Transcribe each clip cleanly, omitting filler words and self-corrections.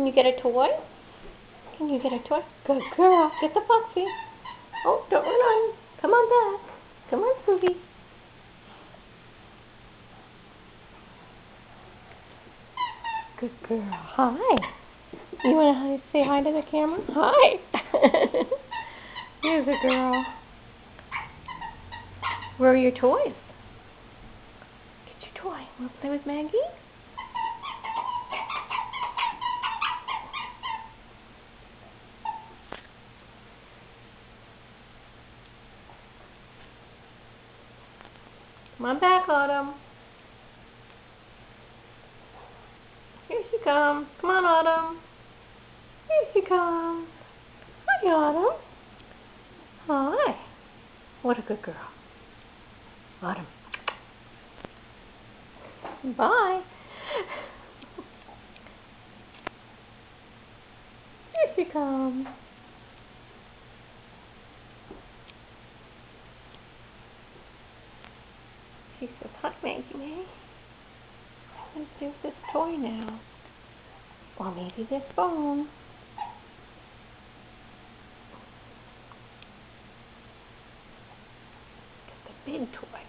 Can you get a toy? Can you get a toy? Good girl. Get the foxy. Oh, don't run. Come on back. Come on, Scooby. Good girl. Hi. You want to say hi to the camera? Hi. Here's a girl. Where are your toys? Get your toy. Want to play with Maggie? Come on back, Autumn. Here she comes. Come on, Autumn. Here she comes. Hi, Autumn. Hi. What a good girl. Autumn. Bye. Here she comes. She says, hi, Maggie May. Let's do this toy now. Or maybe this bone. Get the big toy.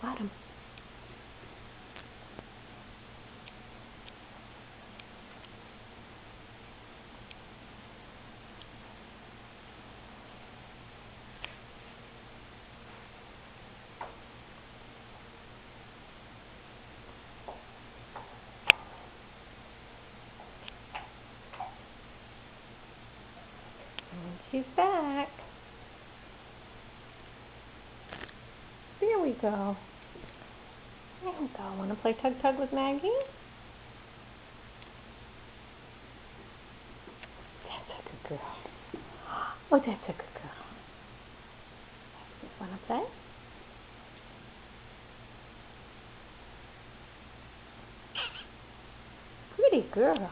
Autumn. And she's back. There we go. There we go. Want to play tug-tug with Maggie? That's a good girl. Oh, that's a good girl. Want to play? Pretty girl.